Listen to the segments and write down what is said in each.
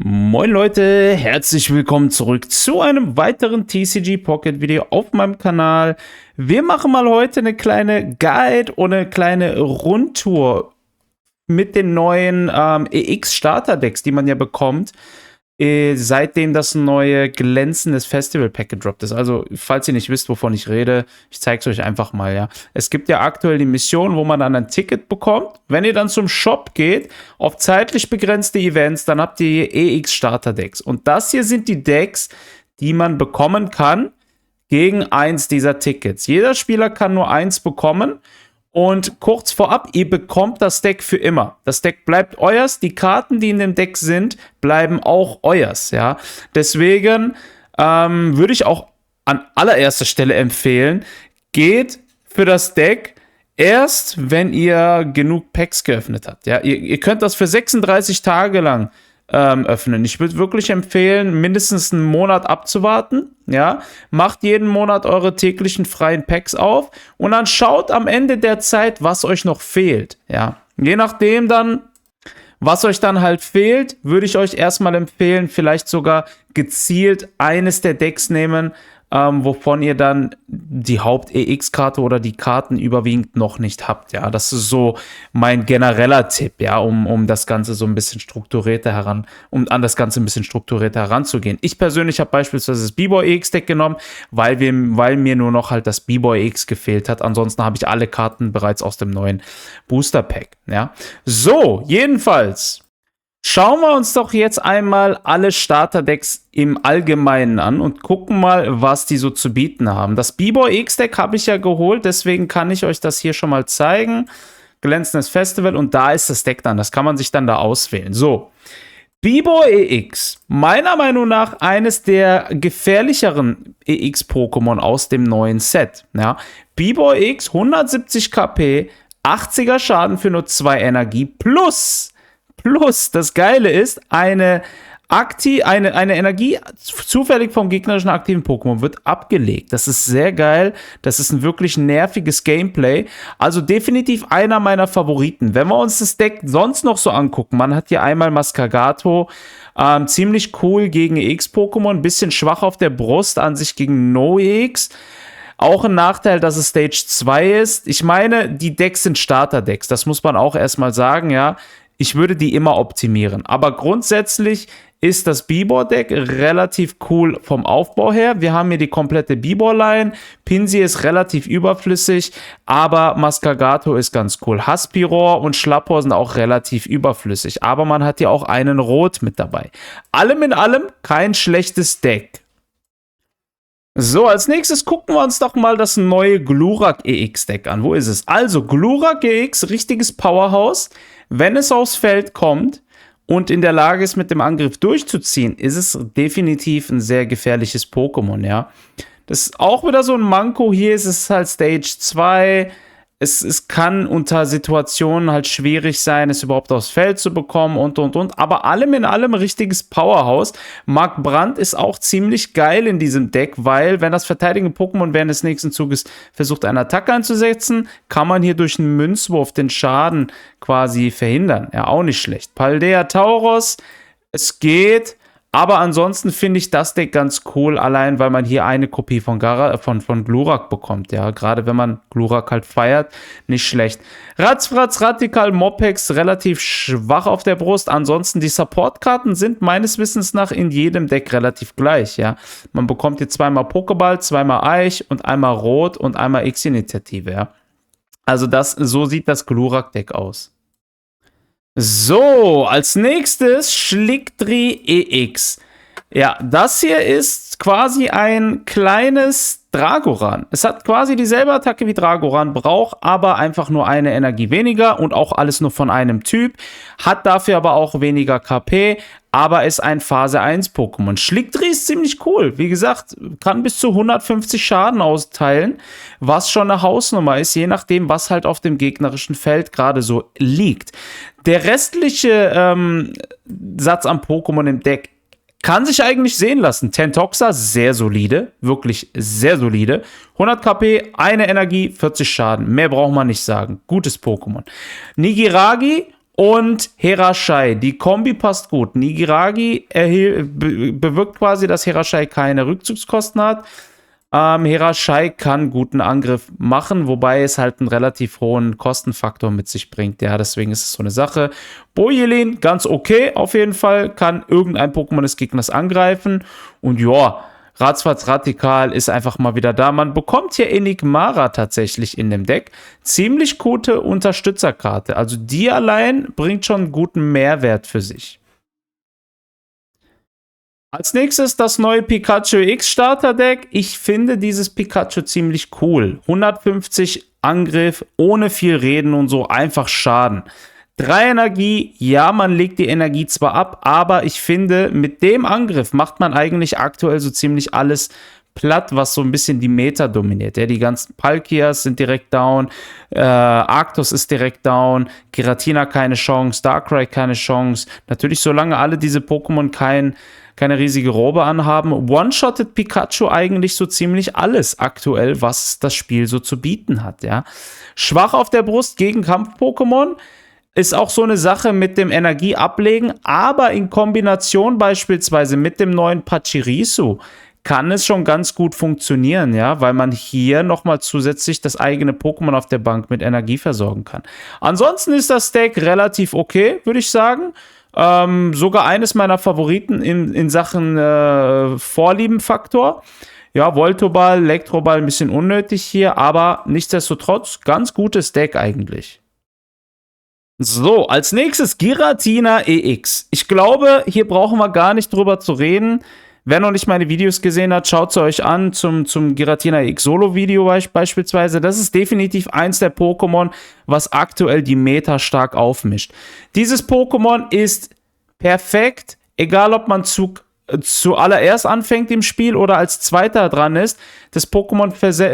Moin Leute, herzlich willkommen zurück zu einem weiteren TCG Pocket Video auf meinem Kanal. Wir machen mal heute eine kleine Guide und eine kleine Rundtour mit den neuen EX Starter Decks, die man ja bekommt, seitdem das neue glänzendes Festival Pack gedroppt ist. Also, falls ihr nicht wisst, wovon ich rede, ich zeige es euch einfach mal, ja. Es gibt ja aktuell die Mission, wo man dann ein Ticket bekommt. Wenn ihr dann zum Shop geht, auf zeitlich begrenzte Events, dann habt ihr EX Starter Decks. Und das hier sind die Decks, die man bekommen kann gegen eins dieser Tickets. Jeder Spieler kann nur eins bekommen. Und kurz vorab, ihr bekommt das Deck für immer. Das Deck bleibt euers. Die Karten, die in dem Deck sind, bleiben auch euers. Ja? Deswegen würde ich auch an allererster Stelle empfehlen, geht für das Deck erst, wenn ihr genug Packs geöffnet habt. Ja? Ihr könnt das für 36 Tage lang öffnen. Ich würde wirklich empfehlen, mindestens einen Monat abzuwarten. Ja, macht jeden Monat eure täglichen freien Packs auf und dann schaut am Ende der Zeit, was euch noch fehlt. Ja, je nachdem dann, was euch dann halt fehlt, würde ich euch erstmal empfehlen, vielleicht sogar gezielt eines der Decks nehmen, wovon ihr dann die Haupt-EX-Karte oder die Karten überwiegend noch nicht habt. Ja, das ist so mein genereller Tipp, ja, um das Ganze so ein bisschen strukturierter an das Ganze ein bisschen strukturierter heranzugehen. Ich persönlich habe beispielsweise das B-Boy EX-Deck genommen, weil mir nur noch halt das B-Boy EX gefehlt hat. Ansonsten habe ich alle Karten bereits aus dem neuen Booster-Pack. Ja, so, jedenfalls. Schauen wir uns doch jetzt einmal alle Starterdecks im Allgemeinen an und gucken mal, was die so zu bieten haben. Das B-Boy X-Deck habe ich ja geholt, deswegen kann ich euch das hier schon mal zeigen. Glänzendes Festival und da ist das Deck dann. Das kann man sich dann da auswählen. So, B-Boy EX, meiner Meinung nach eines der gefährlicheren EX-Pokémon aus dem neuen Set. Ja? B-Boy X, 170 KP, 80er Schaden für nur 2 Energie plus, das Geile ist, eine Energie zufällig vom gegnerischen aktiven Pokémon wird abgelegt. Das ist sehr geil. Das ist ein wirklich nerviges Gameplay. Also definitiv einer meiner Favoriten. Wenn wir uns das Deck sonst noch so angucken, man hat hier einmal Mascagato, ziemlich cool gegen EX-Pokémon, ein bisschen schwach auf der Brust, an sich gegen No-EX. Auch ein Nachteil, dass es Stage 2 ist. Ich meine, die Decks sind Starter-Decks. Das muss man auch erstmal sagen, ja. Ich würde die immer optimieren. Aber grundsätzlich ist das B-Boy-Deck relativ cool vom Aufbau her. Wir haben hier die komplette B-Boy-Line. Pinsir ist relativ überflüssig, aber Mascagato ist ganz cool. Haspiror und Schlapphor sind auch relativ überflüssig, aber man hat hier auch einen Rot mit dabei. Allem in allem kein schlechtes Deck. So, als nächstes gucken wir uns doch mal das neue Glurak EX-Deck an. Wo ist es? Also, Glurak EX, richtiges Powerhouse. Wenn es aufs Feld kommt und in der Lage ist, mit dem Angriff durchzuziehen, ist es definitiv ein sehr gefährliches Pokémon, ja. Das ist auch wieder so ein Manko. Hier ist es halt Stage 2. Es kann unter Situationen halt schwierig sein, es überhaupt aufs Feld zu bekommen und. Aber allem in allem ein richtiges Powerhouse. Mark Brandt ist auch ziemlich geil in diesem Deck, weil, wenn das verteidigende Pokémon während des nächsten Zuges versucht, eine Attacke einzusetzen, kann man hier durch einen Münzwurf den Schaden quasi verhindern. Ja, auch nicht schlecht. Paldea Tauros, es geht. Aber ansonsten finde ich das Deck ganz cool, allein weil man hier eine Kopie von Glurak bekommt. Ja, gerade wenn man Glurak halt feiert, nicht schlecht. Ratzfratz, Radikal, Mopex, relativ schwach auf der Brust. Ansonsten die Support-Karten sind meines Wissens nach in jedem Deck relativ gleich. Ja, man bekommt hier zweimal Pokéball, zweimal Eich und einmal Rot und einmal X-Initiative. Ja, also so sieht das Glurak-Deck aus. So, als nächstes Schlickdri EX. Ja, das hier ist quasi ein kleines Dragoran. Es hat quasi dieselbe Attacke wie Dragoran, braucht aber einfach nur eine Energie weniger und auch alles nur von einem Typ. Hat dafür aber auch weniger KP, aber ist ein Phase 1 Pokémon. Schlickdri ist ziemlich cool. Wie gesagt, kann bis zu 150 Schaden austeilen, was schon eine Hausnummer ist, je nachdem, was halt auf dem gegnerischen Feld gerade so liegt. Der restliche Satz an Pokémon im Deck kann sich eigentlich sehen lassen. Tentoxa, sehr solide, wirklich sehr solide. 100 KP, eine Energie, 40 Schaden. Mehr braucht man nicht sagen. Gutes Pokémon. Nigiragi und Herashai. Die Kombi passt gut. Nigiragi bewirkt quasi, dass Herashai keine Rückzugskosten hat. Herashai kann guten Angriff machen, wobei es halt einen relativ hohen Kostenfaktor mit sich bringt. Ja, deswegen ist es so eine Sache. Bojelin, ganz okay auf jeden Fall, kann irgendein Pokémon des Gegners angreifen. Und ja, Ratzfatz Radikal ist einfach mal wieder da. Man bekommt hier Enigmara tatsächlich in dem Deck. Ziemlich gute Unterstützerkarte. Also die allein bringt schon einen guten Mehrwert für sich. Als nächstes das neue Pikachu X Starter-Deck. Ich finde dieses Pikachu ziemlich cool. 150 Angriff, ohne viel Reden und so, einfach Schaden. 3 Energie, ja, man legt die Energie zwar ab, aber ich finde, mit dem Angriff macht man eigentlich aktuell so ziemlich alles platt, was so ein bisschen die Meta dominiert. Ja, die ganzen Palkias sind direkt down, Arctos ist direkt down, Giratina keine Chance, Darkrai keine Chance. Natürlich, solange alle diese Pokémon keine riesige Robe anhaben, one-shottet Pikachu eigentlich so ziemlich alles aktuell, was das Spiel so zu bieten hat. Ja. Schwach auf der Brust gegen Kampf-Pokémon ist auch so eine Sache mit dem Energieablegen, aber in Kombination beispielsweise mit dem neuen Pachirisu kann es schon ganz gut funktionieren, ja, weil man hier nochmal zusätzlich das eigene Pokémon auf der Bank mit Energie versorgen kann. Ansonsten ist das Deck relativ okay, würde ich sagen. Sogar eines meiner Favoriten in Sachen Vorliebenfaktor. Ja, Voltoball, Elektroball ein bisschen unnötig hier, aber nichtsdestotrotz ganz gutes Deck eigentlich. So, als nächstes Giratina EX. Ich glaube, hier brauchen wir gar nicht drüber zu reden. Wer noch nicht meine Videos gesehen hat, schaut sie euch an zum Giratina EX Solo-Video beispielsweise. Das ist definitiv eins der Pokémon, was aktuell die Meta stark aufmischt. Dieses Pokémon ist perfekt, egal ob man zuallererst anfängt im Spiel oder als Zweiter dran ist. Das Pokémon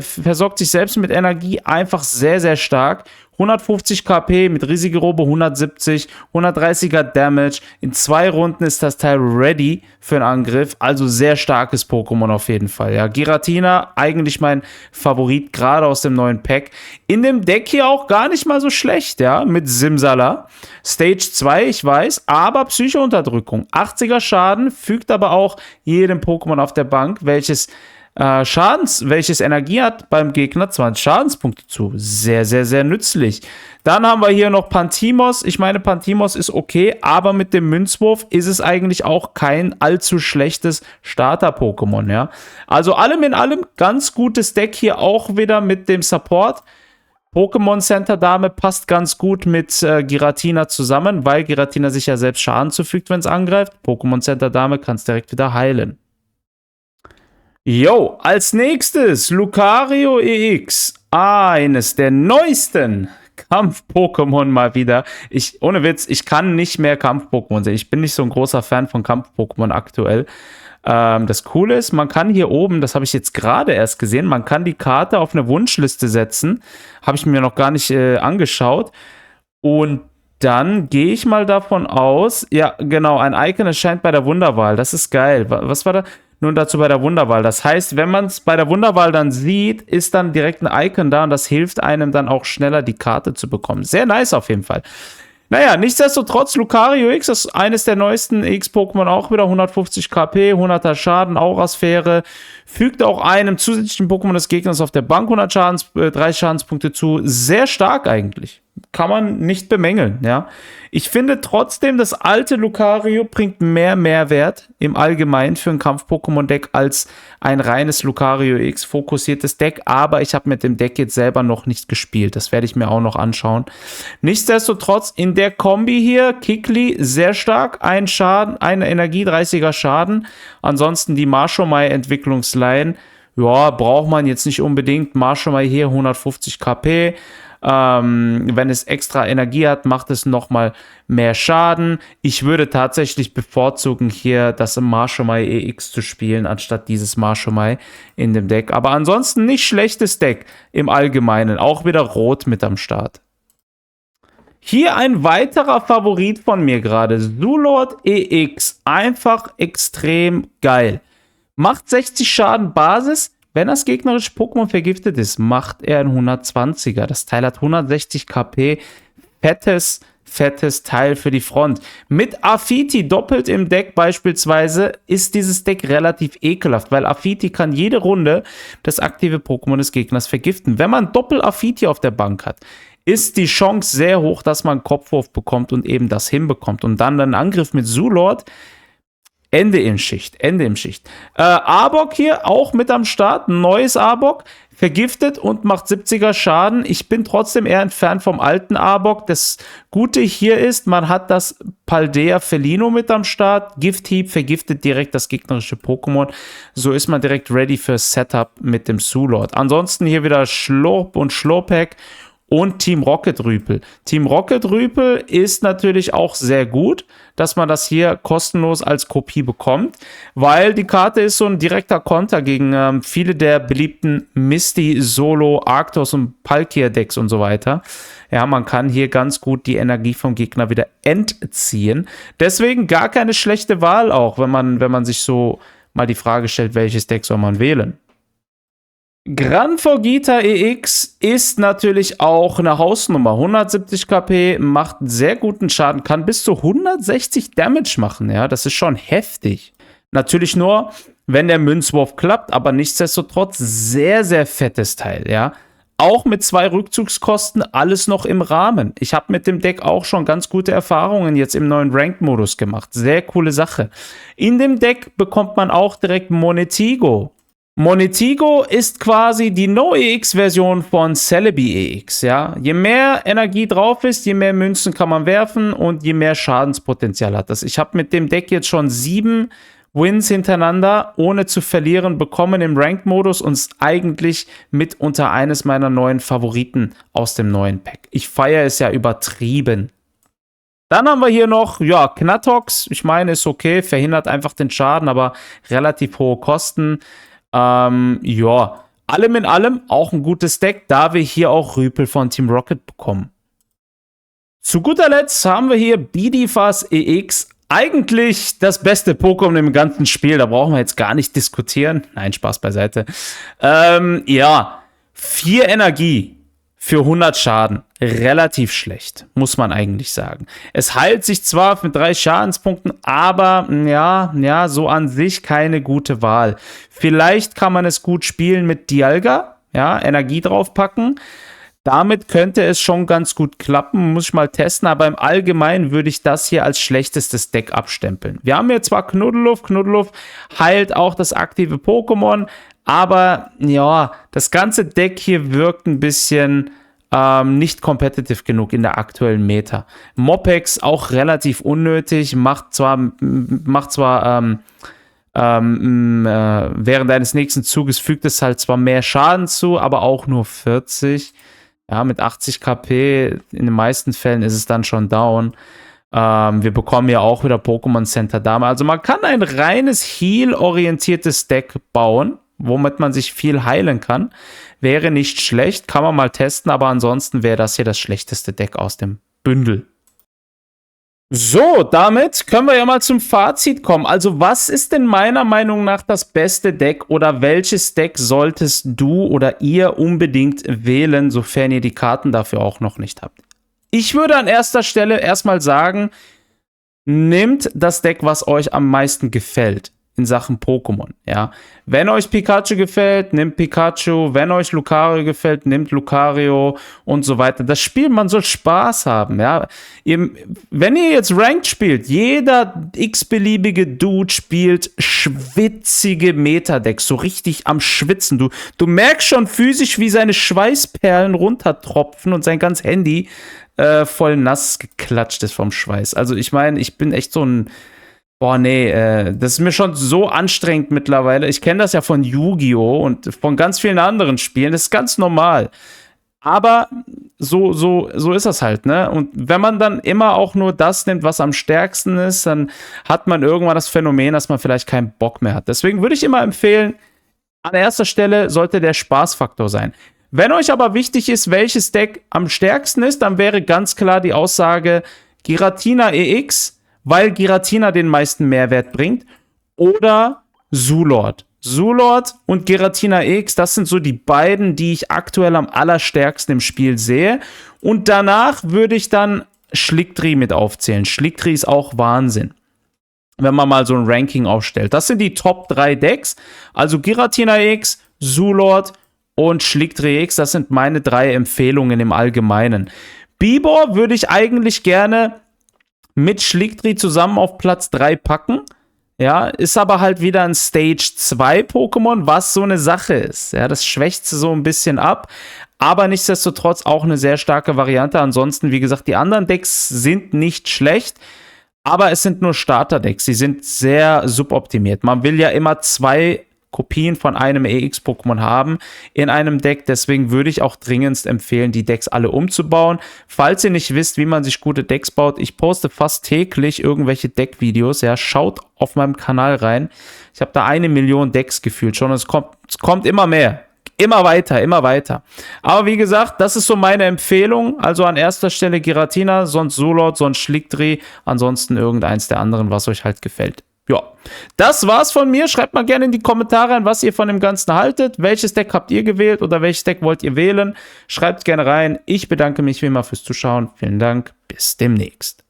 versorgt sich selbst mit Energie einfach sehr, sehr stark. 150 KP mit riesiger Robe 170, 130er Damage. In 2 Runden ist das Teil ready für einen Angriff. Also sehr starkes Pokémon auf jeden Fall. Ja, Giratina, eigentlich mein Favorit, gerade aus dem neuen Pack. In dem Deck hier auch gar nicht mal so schlecht, ja, mit Simsala. Stage 2, ich weiß, aber Psycho-Unterdrückung. 80er Schaden, fügt aber auch jedem Pokémon auf der Bank, welches Energie hat beim Gegner 20 Schadenspunkte zu. Sehr, sehr, sehr nützlich. Dann haben wir hier noch Pantimos. Ich meine, Pantimos ist okay, aber mit dem Münzwurf ist es eigentlich auch kein allzu schlechtes Starter-Pokémon, ja. Also allem in allem ganz gutes Deck hier auch wieder mit dem Support. Pokémon Center Dame passt ganz gut mit Giratina zusammen, weil Giratina sich ja selbst Schaden zufügt, wenn es angreift. Pokémon Center Dame kann es direkt wieder heilen. Jo, als nächstes Lucario EX. Eines der neuesten Kampf-Pokémon mal wieder. Ohne Witz, ich kann nicht mehr Kampf-Pokémon sehen. Ich bin nicht so ein großer Fan von Kampf-Pokémon aktuell. Das Coole ist, man kann hier oben, das habe ich jetzt gerade erst gesehen, man kann die Karte auf eine Wunschliste setzen. Habe ich mir noch gar nicht angeschaut. Und dann gehe ich mal davon aus, ja genau, ein Icon erscheint bei der Wunderwahl. Das ist geil. Was war da? Nun dazu bei der Wunderwahl. Das heißt, wenn man es bei der Wunderwahl dann sieht, ist dann direkt ein Icon da und das hilft einem dann auch schneller die Karte zu bekommen. Sehr nice auf jeden Fall. Naja, nichtsdestotrotz, Lucario X ist eines der neuesten X-Pokémon, auch wieder 150 KP, 100er Schaden, Aurasphäre, fügt auch einem zusätzlichen Pokémon des Gegners auf der Bank 3 Schadenspunkte zu. Sehr stark eigentlich. Kann man nicht bemängeln, ja. Ich finde trotzdem, das alte Lucario bringt mehr Mehrwert im Allgemeinen für ein Kampf-Pokémon-Deck als ein reines Lucario X fokussiertes Deck, aber ich habe mit dem Deck jetzt selber noch nicht gespielt. Das werde ich mir auch noch anschauen. Nichtsdestotrotz, in der Kombi hier, Kikli, sehr stark, ein Schaden, eine Energie, 30er Schaden. Ansonsten die Marshomai-Entwicklungsline, ja, braucht man jetzt nicht unbedingt. Marshomai hier 150 KP. Wenn es extra Energie hat, macht es nochmal mehr Schaden. Ich würde tatsächlich bevorzugen, hier das Marshomai EX zu spielen, anstatt dieses Marshomai in dem Deck. Aber ansonsten nicht schlechtes Deck im Allgemeinen. Auch wieder rot mit am Start. Hier ein weiterer Favorit von mir gerade. Zulord EX. Einfach extrem geil. Macht 60 Schaden Basis. Wenn das gegnerische Pokémon vergiftet ist, macht er einen 120er. Das Teil hat 160 KP, fettes Teil für die Front. Mit Afiti doppelt im Deck beispielsweise ist dieses Deck relativ ekelhaft, weil Afiti kann jede Runde das aktive Pokémon des Gegners vergiften. Wenn man Doppel-Afiti auf der Bank hat, ist die Chance sehr hoch, dass man einen Kopfwurf bekommt und eben das hinbekommt. Und dann einen Angriff mit Zulord, Ende im Schicht. Arbok hier auch mit am Start, ein neues Arbok, vergiftet und macht 70er Schaden. Ich bin trotzdem eher entfernt vom alten Arbok. Das Gute hier ist, man hat das Paldea Felino mit am Start. Gifthieb vergiftet direkt das gegnerische Pokémon. So ist man direkt ready für Setup mit dem Zulord. Ansonsten hier wieder Schlurp und Schlurpack und Team Rocket Rüpel. Team Rocket Rüpel ist natürlich auch sehr gut, dass man das hier kostenlos als Kopie bekommt, weil die Karte ist so ein direkter Konter gegen viele der beliebten Misty, Solo, Arctos und Palkia Decks und so weiter. Ja, man kann hier ganz gut die Energie vom Gegner wieder entziehen. Deswegen gar keine schlechte Wahl auch, wenn man sich so mal die Frage stellt, welches Deck soll man wählen. Gran Fogita EX ist natürlich auch eine Hausnummer. 170 KP, macht sehr guten Schaden, kann bis zu 160 Damage machen. Ja, das ist schon heftig. Natürlich nur, wenn der Münzwurf klappt, aber nichtsdestotrotz sehr, sehr fettes Teil. Ja, auch mit 2 Rückzugskosten, alles noch im Rahmen. Ich habe mit dem Deck auch schon ganz gute Erfahrungen jetzt im neuen Ranked-Modus gemacht. Sehr coole Sache. In dem Deck bekommt man auch direkt Monetigo. Monetigo ist quasi die No-EX-Version von Celebi EX, ja. Je mehr Energie drauf ist, je mehr Münzen kann man werfen und je mehr Schadenspotenzial hat das. Ich habe mit dem Deck jetzt schon 7 Wins hintereinander, ohne zu verlieren, bekommen im Ranked-Modus und ist eigentlich mitunter eines meiner neuen Favoriten aus dem neuen Pack. Ich feiere es ja übertrieben. Dann haben wir hier noch, ja, Knatox. Ich meine, ist okay, verhindert einfach den Schaden, aber relativ hohe Kosten. Ja, allem in allem auch ein gutes Deck, da wir hier auch Rüpel von Team Rocket bekommen. Zu guter Letzt haben wir hier Bidifas EX. Eigentlich das beste Pokémon im ganzen Spiel, da brauchen wir jetzt gar nicht diskutieren. Nein, Spaß beiseite. Ja, 4 Energie für 100 Schaden. Relativ schlecht, muss man eigentlich sagen. Es heilt sich zwar mit 3 Schadenspunkten, aber ja, so an sich keine gute Wahl. Vielleicht kann man es gut spielen mit Dialga, ja, Energie draufpacken. Damit könnte es schon ganz gut klappen, muss ich mal testen, aber im Allgemeinen würde ich das hier als schlechtestes Deck abstempeln. Wir haben hier zwar Knuddeluff heilt auch das aktive Pokémon, aber ja, das ganze Deck hier wirkt ein bisschen nicht competitive genug in der aktuellen Meta. Mopex auch relativ unnötig, macht zwar während deines nächsten Zuges fügt es halt zwar mehr Schaden zu, aber auch nur 40. Ja, mit 80 KP in den meisten Fällen ist es dann schon down. Wir bekommen ja auch wieder Pokémon Center Dame. Also man kann ein reines Heal-orientiertes Deck bauen, womit man sich viel heilen kann. Wäre nicht schlecht, kann man mal testen, aber ansonsten wäre das hier das schlechteste Deck aus dem Bündel. So, damit können wir ja mal zum Fazit kommen. Also, was ist denn meiner Meinung nach das beste Deck oder welches Deck solltest du oder ihr unbedingt wählen, sofern ihr die Karten dafür auch noch nicht habt? Ich würde an erster Stelle erstmal sagen, nehmt das Deck, was euch am meisten gefällt in Sachen Pokémon, ja. Wenn euch Pikachu gefällt, nehmt Pikachu. Wenn euch Lucario gefällt, nehmt Lucario und so weiter. Das Spiel, man soll Spaß haben, ja. Wenn ihr jetzt Ranked spielt, jeder x-beliebige Dude spielt schwitzige Metadecks, so richtig am Schwitzen. Du merkst schon physisch, wie seine Schweißperlen runtertropfen und sein ganzes Handy voll nass geklatscht ist vom Schweiß. Also ich meine, ich bin echt so ein boah, nee, das ist mir schon so anstrengend mittlerweile. Ich kenne das ja von Yu-Gi-Oh! Und von ganz vielen anderen Spielen. Das ist ganz normal. Aber so ist das halt, ne? Und wenn man dann immer auch nur das nimmt, was am stärksten ist, dann hat man irgendwann das Phänomen, dass man vielleicht keinen Bock mehr hat. Deswegen würde ich immer empfehlen, an erster Stelle sollte der Spaßfaktor sein. Wenn euch aber wichtig ist, welches Deck am stärksten ist, dann wäre ganz klar die Aussage Giratina EX, weil Giratina den meisten Mehrwert bringt, oder Zulord. Zulord und Giratina EX, das sind so die beiden, die ich aktuell am allerstärksten im Spiel sehe. Und danach würde ich dann Schlickdri mit aufzählen. Schlickdri ist auch Wahnsinn, wenn man mal so ein Ranking aufstellt. Das sind die Top 3 Decks. Also Giratina X, Zoolord und Schlickdri X. Das sind meine 3 Empfehlungen im Allgemeinen. Bibor würde ich eigentlich gerne mit Schlickdri zusammen auf Platz 3 packen. Ja, ist aber halt wieder ein Stage 2 Pokémon, was so eine Sache ist. Ja, das schwächt sie so ein bisschen ab. Aber nichtsdestotrotz auch eine sehr starke Variante. Ansonsten, wie gesagt, die anderen Decks sind nicht schlecht. Aber es sind nur Starter-Decks. Sie sind sehr suboptimiert. Man will ja immer 2 Kopien von einem EX-Pokémon haben in einem Deck. Deswegen würde ich auch dringendst empfehlen, die Decks alle umzubauen. Falls ihr nicht wisst, wie man sich gute Decks baut, ich poste fast täglich irgendwelche Deckvideos. Ja, schaut auf meinem Kanal rein. Ich habe da 1 Million Decks gefühlt schon. Es kommt immer mehr. Immer weiter, immer weiter. Aber wie gesagt, das ist so meine Empfehlung. Also an erster Stelle Giratina, sonst Zoolord, sonst Schlickdri. Ansonsten irgendeins der anderen, was euch halt gefällt. Ja, das war's von mir. Schreibt mal gerne in die Kommentare rein, was ihr von dem Ganzen haltet. Welches Deck habt ihr gewählt oder welches Deck wollt ihr wählen? Schreibt gerne rein. Ich bedanke mich wie immer fürs Zuschauen. Vielen Dank. Bis demnächst.